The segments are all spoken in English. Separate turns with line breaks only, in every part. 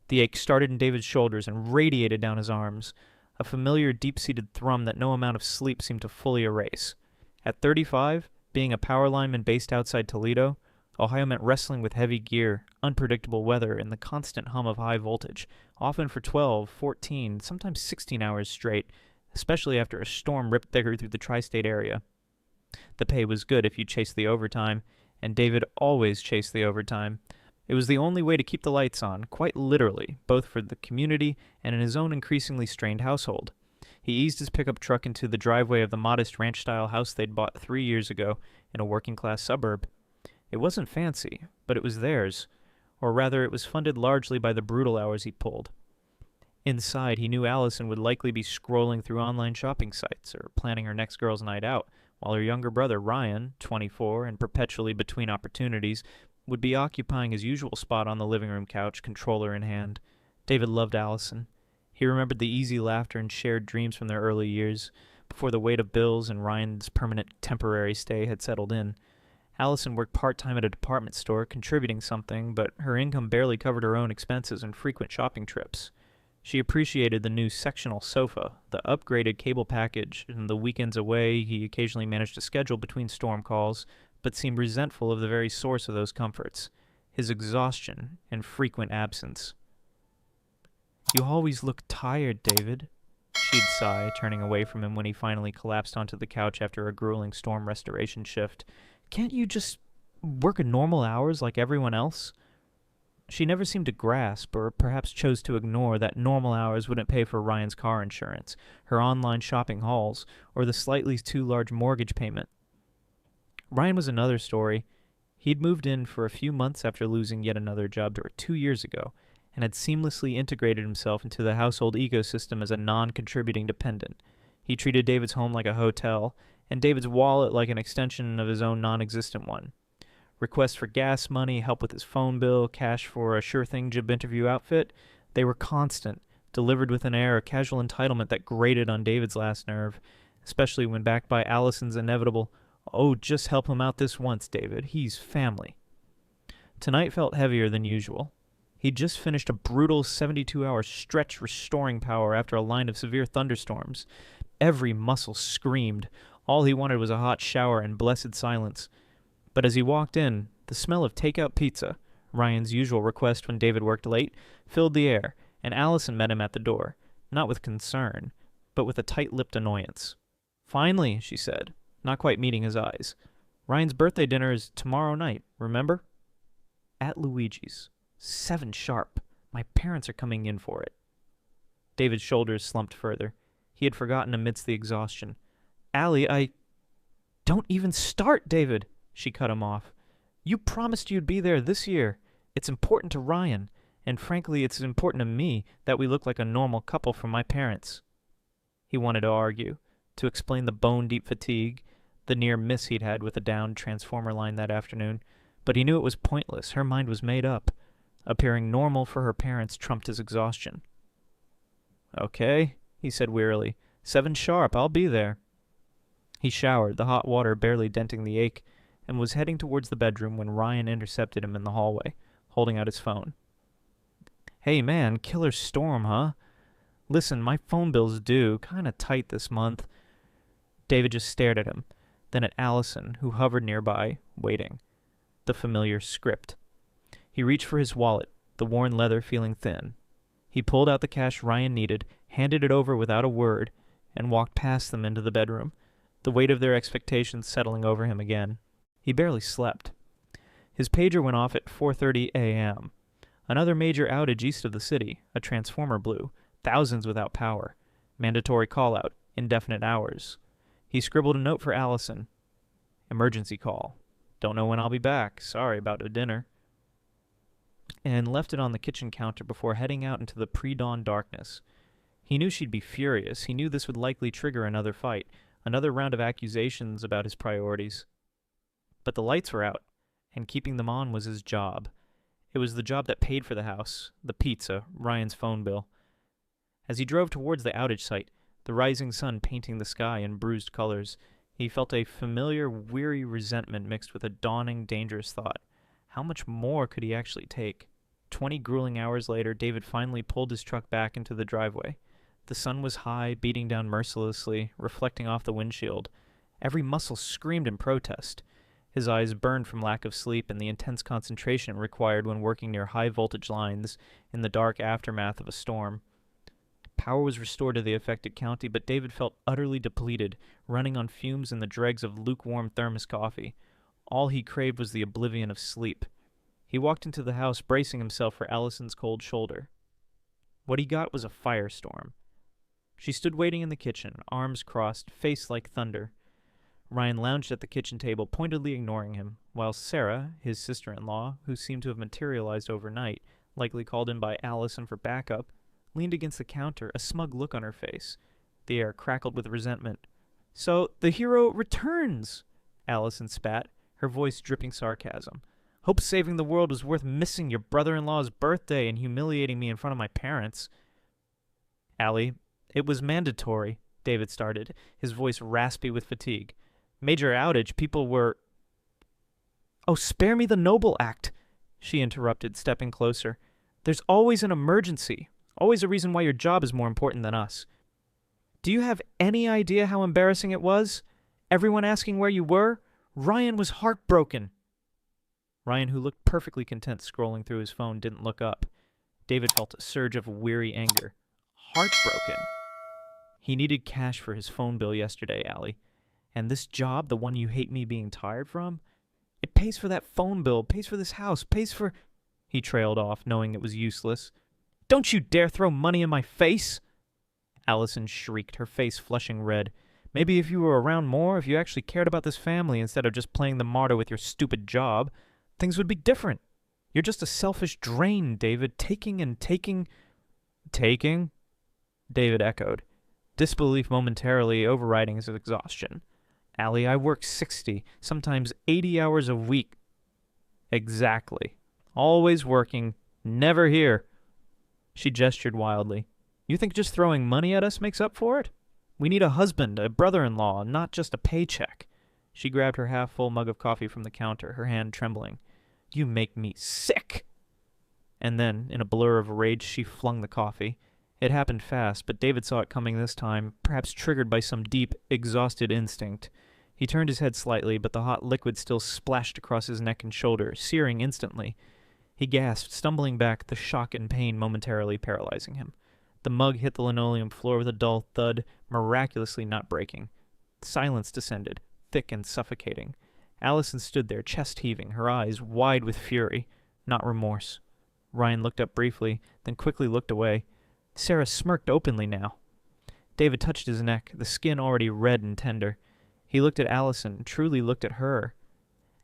The ache started in David's shoulders and radiated down his arms, a familiar deep-seated thrum that no amount of sleep seemed to fully erase. At 35, being a power lineman based outside Toledo, Ohio meant wrestling with heavy gear, unpredictable weather, and the constant hum of high voltage, often for 12, 14, sometimes 16 hours straight, especially after a storm ripped through the tri-state area. The pay was good if you chased the overtime, and David always chased the overtime. It was the only way to keep the lights on, quite literally, both for the community and in his own increasingly strained household. He eased his pickup truck into the driveway of the modest ranch-style house they'd bought 3 years ago in a working-class suburb. It wasn't fancy, but it was theirs, or rather it was funded largely by the brutal hours he pulled. Inside, he knew Allison would likely be scrolling through online shopping sites or planning her next girls' night out, while her younger brother, Ryan, 24 and perpetually between opportunities, would be occupying his usual spot on the living room couch, controller in hand. David loved Allison. He remembered the easy laughter and shared dreams from their early years, before the weight of bills and Ryan's permanent temporary stay had settled in. Allison worked part-time at a department store, contributing something, but her income barely covered her own expenses and frequent shopping trips. She appreciated the new sectional sofa, the upgraded cable package, and the weekends away he occasionally managed to schedule between storm calls, but seemed resentful of the very source of those comforts, his exhaustion and frequent absence. "You always look tired, David," she'd sigh, turning away from him when he finally collapsed onto the couch after a grueling storm restoration shift. "Can't you just work normal hours like everyone else?" She never seemed to grasp, or perhaps chose to ignore, that normal hours wouldn't pay for Ryan's car insurance, her online shopping hauls, or the slightly too large mortgage payment. Ryan was another story. He'd moved in for a few months after losing yet another job 2 years ago, and had seamlessly integrated himself into the household ecosystem as a non-contributing dependent. He treated David's home like a hotel, and David's wallet like an extension of his own non-existent one. Requests for gas money, help with his phone bill, cash for a sure-thing job interview outfit, they were constant, delivered with an air of casual entitlement that grated on David's last nerve, especially when backed by Allison's inevitable, "Oh, just help him out this once, David. He's family." Tonight felt heavier than usual. He'd just finished a brutal 72-hour stretch restoring power after a line of severe thunderstorms. Every muscle screamed. All he wanted was a hot shower and blessed silence. But as he walked in, the smell of takeout pizza, Ryan's usual request when David worked late, filled the air, and Allison met him at the door, not with concern, but with a tight-lipped annoyance. "Finally," she said, not quite meeting his eyes. "Ryan's birthday dinner is tomorrow night, remember?" "At Luigi's. 7 sharp. My parents are coming in for it." David's shoulders slumped further. He had forgotten amidst the exhaustion. "Allie, Don't even start, David," she cut him off. "You promised you'd be there this year. It's important to Ryan, and frankly it's important to me that we look like a normal couple for my parents." He wanted to argue, to explain the bone-deep fatigue, the near miss he'd had with the downed transformer line that afternoon, but he knew it was pointless. Her mind was made up. Appearing normal for her parents trumped his exhaustion. "Okay," he said wearily. 7 sharp, I'll be there." He showered, the hot water barely denting the ache, and was heading towards the bedroom when Ryan intercepted him in the hallway, holding out his phone. "Hey man, killer storm, huh? Listen, my phone bill's due, kinda tight this month." David just stared at him, then at Allison, who hovered nearby, waiting. The familiar script. He reached for his wallet, the worn leather feeling thin. He pulled out the cash Ryan needed, handed it over without a word, and walked past them into the bedroom, the weight of their expectations settling over him again. He barely slept. His pager went off at 4:30 a.m. Another major outage east of the city, a transformer blew, thousands without power, mandatory call-out, indefinite hours. He scribbled a note for Allison. "Emergency call. Don't know when I'll be back. Sorry about the dinner." And left it on the kitchen counter before heading out into the pre-dawn darkness. He knew she'd be furious. He knew this would likely trigger another fight, another round of accusations about his priorities. But the lights were out, and keeping them on was his job. It was the job that paid for the house, the pizza, Ryan's phone bill. As he drove towards the outage site, the rising sun painting the sky in bruised colors, he felt a familiar, weary resentment mixed with a dawning, dangerous thought. How much more could he actually take? 20 grueling hours later, David finally pulled his truck back into the driveway. The sun was high, beating down mercilessly, reflecting off the windshield. Every muscle screamed in protest. His eyes burned from lack of sleep and the intense concentration required when working near high-voltage lines in the dark aftermath of a storm. Power was restored to the affected county, but David felt utterly depleted, running on fumes and the dregs of lukewarm thermos coffee. All he craved was the oblivion of sleep. He walked into the house, bracing himself for Allison's cold shoulder. What he got was a firestorm. She stood waiting in the kitchen, arms crossed, face like thunder. Ryan lounged at the kitchen table, pointedly ignoring him, while Sarah, his sister-in-law, who seemed to have materialized overnight, likely called in by Allison for backup, leaned against the counter, a smug look on her face. The air crackled with resentment. "So, the hero returns," Allison spat, her voice dripping sarcasm. "Hope saving the world was worth missing your brother-in-law's birthday and humiliating me in front of my parents." "Allie, it was mandatory," David started, his voice raspy with fatigue. "Major outage, people were—" "Oh, spare me the noble act," she interrupted, stepping closer. "There's always an emergency, always a reason why your job is more important than us. Do you have any idea how embarrassing it was? Everyone asking where you were? Ryan was heartbroken." Ryan, who looked perfectly content scrolling through his phone, didn't look up. David felt a surge of weary anger. Heartbroken? He needed cash for his phone bill yesterday, Allie. And this job, the one you hate me being tired from, it pays for that phone bill, pays for this house, pays for... He trailed off, knowing it was useless. "Don't you dare throw money in my face!" Allison shrieked, her face flushing red. "Maybe if you were around more, if you actually cared about this family instead of just playing the martyr with your stupid job, things would be different. You're just a selfish drain, David, taking and taking..." "Taking?" David echoed, disbelief momentarily overriding his exhaustion. "Allie, I work 60, sometimes 80 hours a week." "Exactly. Always working, never here." She gestured wildly. "You think just throwing money at us makes up for it? We need a husband, a brother-in-law, not just a paycheck." She grabbed her half-full mug of coffee from the counter, her hand trembling. "You make me sick!" And then, in a blur of rage, she flung the coffee. It happened fast, but David saw it coming this time, perhaps triggered by some deep, exhausted instinct. He turned his head slightly, but the hot liquid still splashed across his neck and shoulder, searing instantly. He gasped, stumbling back, the shock and pain momentarily paralyzing him. The mug hit the linoleum floor with a dull thud, miraculously not breaking. Silence descended, thick and suffocating. Allison stood there, chest heaving, her eyes wide with fury, not remorse. Ryan looked up briefly, then quickly looked away. Sarah smirked openly now. David touched his neck, the skin already red and tender. He looked at Allison, truly looked at her.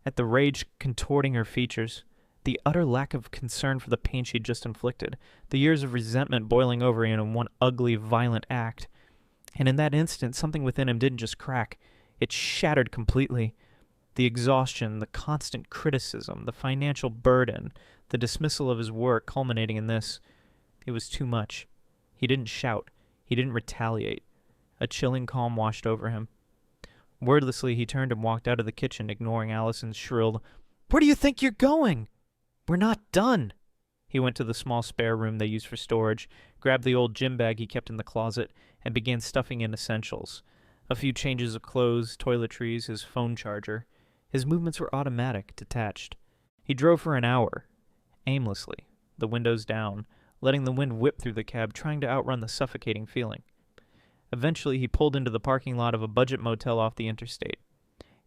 At the rage contorting her features, the utter lack of concern for the pain she'd just inflicted, the years of resentment boiling over him in one ugly, violent act. And in that instant, something within him didn't just crack. It shattered completely. The exhaustion, the constant criticism, the financial burden, the dismissal of his work culminating in this. It was too much. He didn't shout. He didn't retaliate. A chilling calm washed over him. Wordlessly, he turned and walked out of the kitchen, ignoring Allison's shrilled, "Where do you think you're going? We're not done." He went to the small spare room they used for storage, grabbed the old gym bag he kept in the closet, and began stuffing in essentials. A few changes of clothes, toiletries, his phone charger. His movements were automatic, detached. He drove for an hour, aimlessly, the windows down, letting the wind whip through the cab, trying to outrun the suffocating feeling. Eventually, he pulled into the parking lot of a budget motel off the interstate.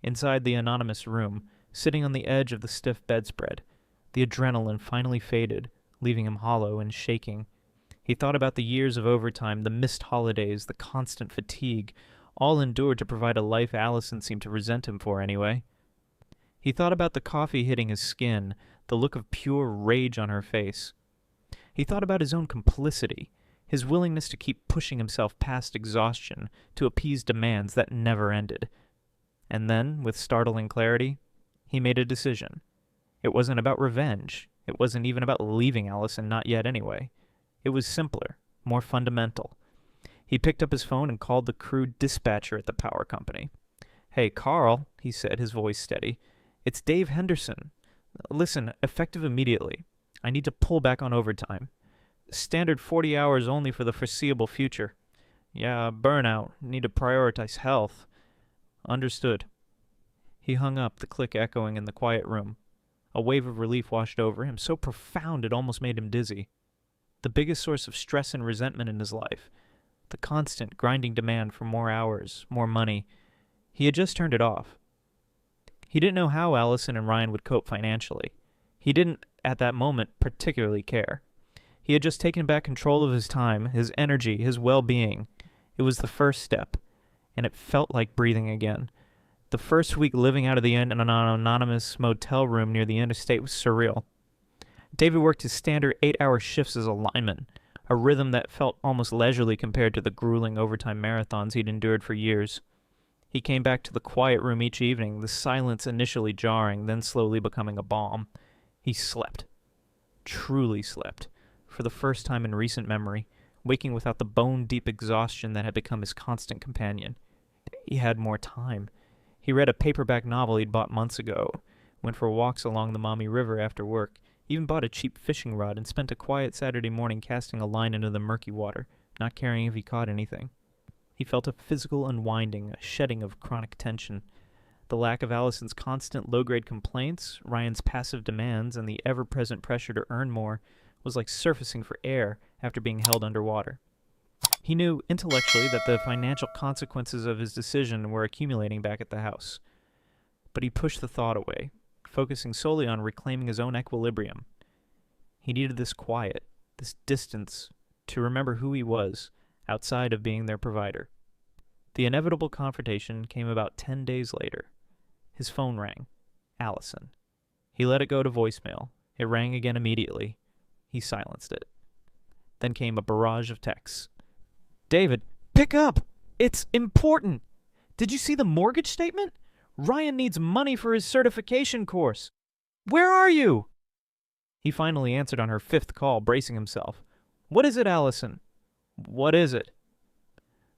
Inside the anonymous room, sitting on the edge of the stiff bedspread, the adrenaline finally faded, leaving him hollow and shaking. He thought about the years of overtime, the missed holidays, the constant fatigue, all endured to provide a life Allison seemed to resent him for anyway. He thought about the coffee hitting his skin, the look of pure rage on her face. He thought about his own complicity, his willingness to keep pushing himself past exhaustion to appease demands that never ended. And then, with startling clarity, he made a decision. It wasn't about revenge. It wasn't even about leaving Allison, not yet anyway. It was simpler, more fundamental. He picked up his phone and called the crew dispatcher at the power company. "Hey, Carl," he said, his voice steady. "It's Dave Henderson. Listen, effective immediately. I need to pull back on overtime. Standard 40 hours only for the foreseeable future. Yeah, burnout. Need to prioritize health. Understood. He hung up, the click echoing in the quiet room. A wave of relief washed over him, so profound it almost made him dizzy. The biggest source of stress and resentment in his life. The constant, grinding demand for more hours, more money. He had just turned it off. He didn't know how Allison and Ryan would cope financially. He didn't, at that moment, particularly care. He had just taken back control of his time, his energy, his well-being. It was the first step, and it felt like breathing again. The first week living out of the end in an anonymous motel room near the interstate was surreal. David worked his standard 8-hour shifts as a lineman, a rhythm that felt almost leisurely compared to the grueling overtime marathons he'd endured for years. He came back to the quiet room each evening, the silence initially jarring, then slowly becoming a balm. He slept. Truly slept. For the first time in recent memory, waking without the bone-deep exhaustion that had become his constant companion. He had more time. He read a paperback novel he'd bought months ago, went for walks along the Maumee River after work, even bought a cheap fishing rod and spent a quiet Saturday morning casting a line into the murky water, not caring if he caught anything. He felt a physical unwinding, a shedding of chronic tension. The lack of Allison's constant low-grade complaints, Ryan's passive demands, and the ever-present pressure to earn more was like surfacing for air after being held underwater. He knew intellectually that the financial consequences of his decision were accumulating back at the house. But he pushed the thought away, focusing solely on reclaiming his own equilibrium. He needed this quiet, this distance, to remember who he was, outside of being their provider. The inevitable confrontation came about 10 days later. His phone rang. Allison. He let it go to voicemail. It rang again immediately. He silenced it. Then came a barrage of texts. David, pick up! It's important! Did you see the mortgage statement? Ryan needs money for his certification course. Where are you? He finally answered on her 5th call, bracing himself. What is it, Allison? What is it?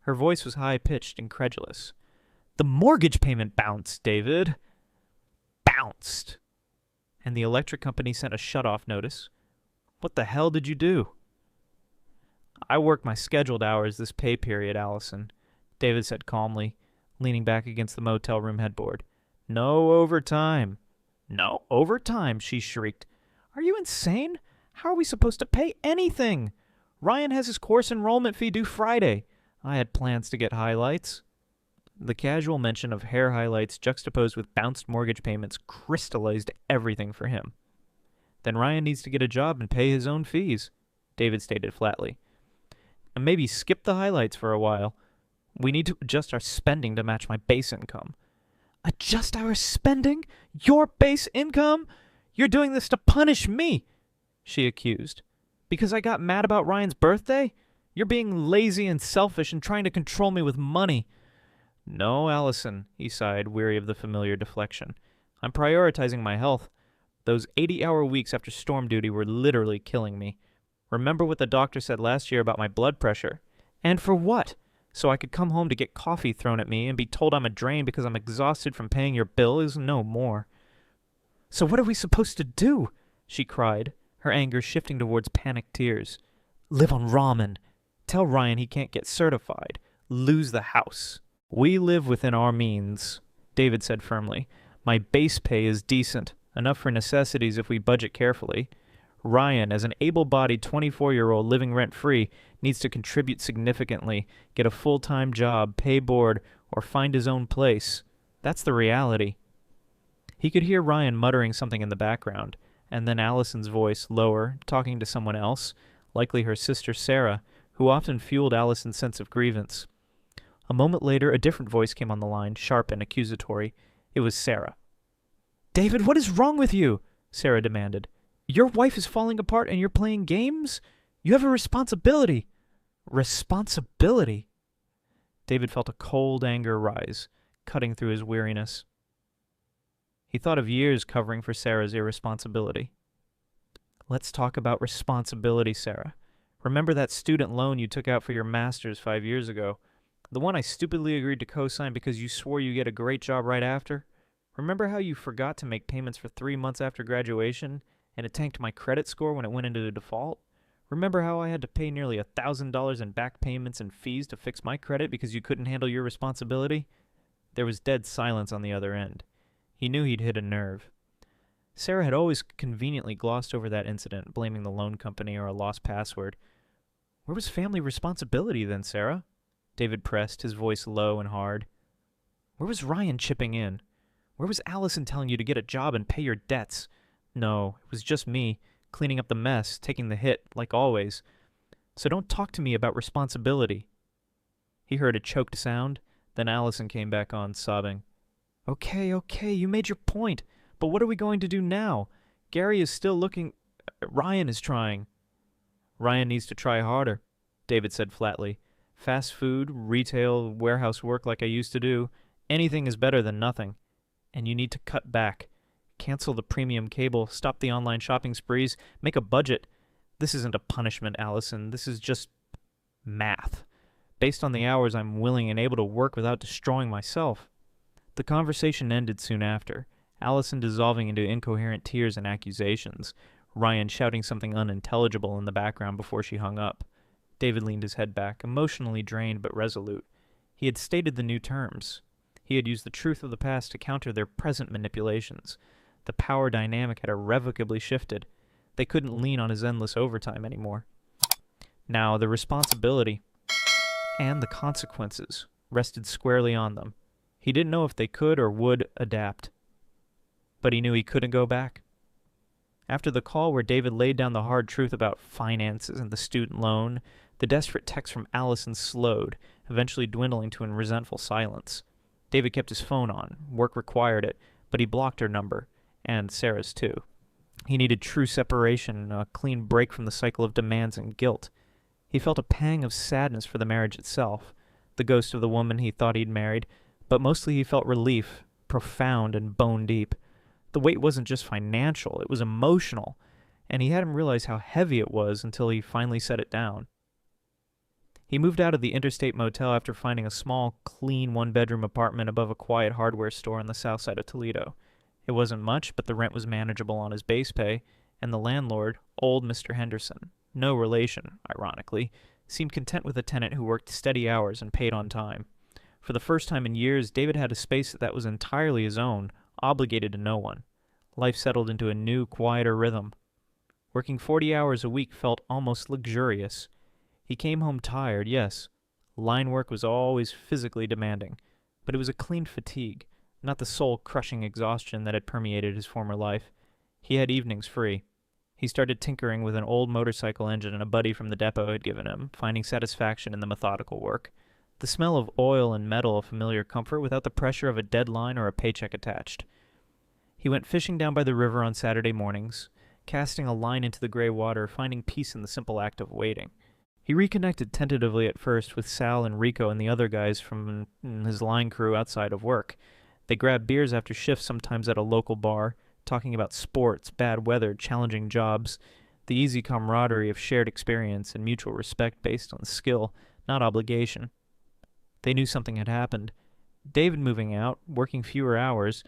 Her voice was high-pitched, incredulous. The mortgage payment bounced, David. Bounced. And the electric company sent a shut-off notice. What the hell did you do? I worked my scheduled hours this pay period, Allison, David said calmly, leaning back against the motel room headboard. No overtime. No overtime, she shrieked. Are you insane? How are we supposed to pay anything? Ryan has his course enrollment fee due Friday. I had plans to get highlights. The casual mention of hair highlights juxtaposed with bounced mortgage payments crystallized everything for him. Then Ryan needs to get a job and pay his own fees, David stated flatly. And maybe skip the highlights for a while. We need to adjust our spending to match my base income. Adjust our spending? Your base income? You're doing this to punish me, she accused. Because I got mad about Ryan's birthday? You're being lazy and selfish and trying to control me with money. No, Allison, he sighed, weary of the familiar deflection. I'm prioritizing my health. Those 80-hour weeks after storm duty were literally killing me. Remember what the doctor said last year about my blood pressure? And for what? So I could come home to get coffee thrown at me and be told I'm a drain because I'm exhausted from paying your bill is no more. So what are we supposed to do? She cried, her anger shifting towards panicked tears. Live on ramen. Tell Ryan he can't get certified. Lose the house. We live within our means, David said firmly. My base pay is decent, enough for necessities if we budget carefully. Ryan, as an able-bodied 24-year-old living rent-free, needs to contribute significantly, get a full-time job, pay board, or find his own place. That's the reality. He could hear Ryan muttering something in the background, and then Allison's voice, lower, talking to someone else, likely her sister Sarah, who often fueled Allison's sense of grievance. A moment later, a different voice came on the line, sharp and accusatory. It was Sarah. David, what is wrong with you? Sarah demanded. Your wife is falling apart and you're playing games? You have a responsibility. Responsibility? David felt a cold anger rise, cutting through his weariness. He thought of years covering for Sarah's irresponsibility. Let's talk about responsibility, Sarah. Remember that student loan you took out for your master's 5 years ago? The one I stupidly agreed to co-sign because you swore you'd get a great job right after? Remember how you forgot to make payments for 3 months after graduation, And it tanked my credit score when it went into default. Remember how I had to pay nearly $1,000 in back payments and fees to fix my credit because you couldn't handle your responsibility? There was dead silence on the other end. He knew he'd hit a nerve. Sarah had always conveniently glossed over that incident, blaming the loan company or a lost password. Where was family responsibility then, Sarah? David pressed, his voice low and hard. Where was Ryan chipping in? Where was Allison telling you to get a job and pay your debts? No, it was just me, cleaning up the mess, taking the hit, like always. So don't talk to me about responsibility. He heard a choked sound, then Allison came back on, sobbing. Okay, you made your point. But what are we going to do now? Gary is still looking. Ryan is trying. Ryan needs to try harder, David said flatly. Fast food, retail, warehouse work like I used to do. Anything is better than nothing. And you need to cut back. Cancel the premium cable, stop the online shopping sprees, make a budget. This isn't a punishment, Allison. This is just math. Based on the hours I'm willing and able to work without destroying myself. The conversation ended soon after, Allison dissolving into incoherent tears and accusations, Ryan shouting something unintelligible in the background before she hung up. David leaned his head back, emotionally drained but resolute. He had stated the new terms. He had used the truth of the past to counter their present manipulations. The power dynamic had irrevocably shifted. They couldn't lean on his endless overtime anymore. Now the responsibility and the consequences rested squarely on them. He didn't know if they could or would adapt. But he knew he couldn't go back. After the call where David laid down the hard truth about finances and the student loan, the desperate text from Allison slowed, eventually dwindling to a resentful silence. David kept his phone on. Work required it, but he blocked her number, and Sarah's too. He needed true separation, a clean break from the cycle of demands and guilt. He felt a pang of sadness for the marriage itself, the ghost of the woman he thought he'd married, but mostly he felt relief, profound and bone-deep. The weight wasn't just financial, it was emotional, and he hadn't realized how heavy it was until he finally set it down. He moved out of the Interstate Motel after finding a small, clean one-bedroom apartment above a quiet hardware store on the south side of Toledo. It wasn't much, but the rent was manageable on his base pay, and the landlord, old Mr. Henderson, no relation, ironically, seemed content with a tenant who worked steady hours and paid on time. For the first time in years, David had a space that was entirely his own, obligated to no one. Life settled into a new, quieter rhythm. Working 40 hours a week felt almost luxurious. He came home tired, yes. Line work was always physically demanding, but it was a clean fatigue, not the soul-crushing exhaustion that had permeated his former life. He had evenings free. He started tinkering with an old motorcycle engine a buddy from the depot had given him, finding satisfaction in the methodical work. The smell of oil and metal a familiar comfort without the pressure of a deadline or a paycheck attached. He went fishing down by the river on Saturday mornings, casting a line into the gray water, finding peace in the simple act of waiting. He reconnected tentatively at first with Sal and Rico and the other guys from his line crew outside of work. They grabbed beers after shifts, sometimes at a local bar, talking about sports, bad weather, challenging jobs, the easy camaraderie of shared experience and mutual respect based on skill, not obligation. They knew something had happened. David moving out, working fewer hours,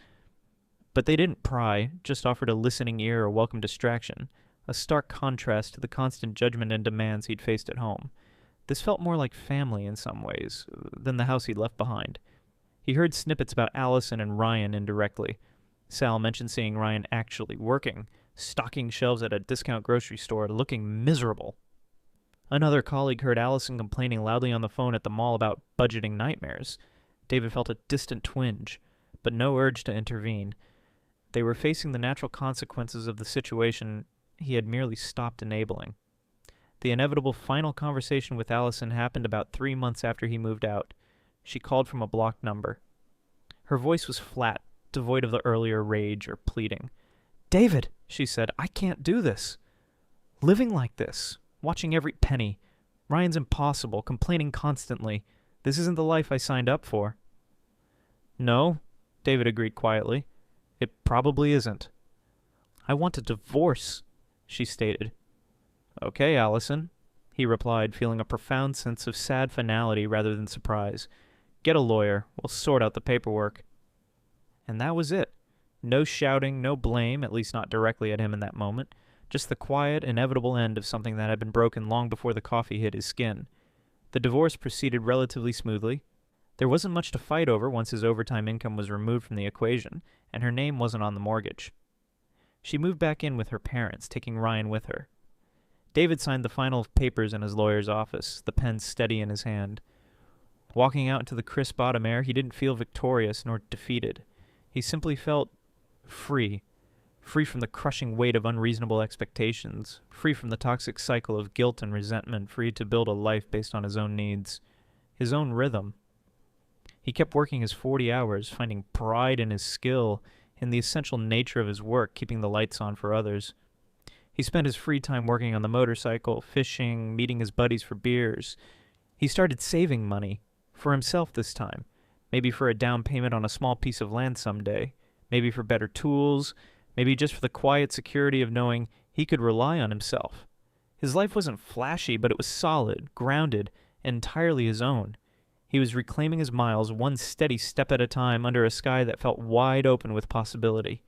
but they didn't pry, just offered a listening ear or welcome distraction, a stark contrast to the constant judgment and demands he'd faced at home. This felt more like family in some ways than the house he'd left behind. He heard snippets about Allison and Ryan indirectly. Sal mentioned seeing Ryan actually working, stocking shelves at a discount grocery store, looking miserable. Another colleague heard Allison complaining loudly on the phone at the mall about budgeting nightmares. David felt a distant twinge, but no urge to intervene. They were facing the natural consequences of the situation he had merely stopped enabling. The inevitable final conversation with Allison happened about 3 months after he moved out. She called from a blocked number. Her voice was flat, devoid of the earlier rage or pleading. "David," she said, "I can't do this. Living like this, watching every penny. Ryan's impossible, complaining constantly. This isn't the life I signed up for." "No," David agreed quietly. "It probably isn't." "I want a divorce," she stated. "Okay, Allison," he replied, feeling a profound sense of sad finality rather than surprise. "Get a lawyer. We'll sort out the paperwork." And that was it. No shouting, no blame, at least not directly at him in that moment. Just the quiet, inevitable end of something that had been broken long before the coffee hit his skin. The divorce proceeded relatively smoothly. There wasn't much to fight over once his overtime income was removed from the equation, and her name wasn't on the mortgage. She moved back in with her parents, taking Ryan with her. David signed the final papers in his lawyer's office, the pen steady in his hand. Walking out into the crisp autumn air, he didn't feel victorious nor defeated. He simply felt free. Free from the crushing weight of unreasonable expectations, free from the toxic cycle of guilt and resentment, free to build a life based on his own needs, his own rhythm. He kept working his 40 hours, finding pride in his skill, in the essential nature of his work, keeping the lights on for others. He spent his free time working on the motorcycle, fishing, meeting his buddies for beers. He started saving money, for himself this time, maybe for a down payment on a small piece of land someday, maybe for better tools, maybe just for the quiet security of knowing he could rely on himself. His life wasn't flashy, but it was solid, grounded, and entirely his own. He was reclaiming his miles one steady step at a time under a sky that felt wide open with possibility.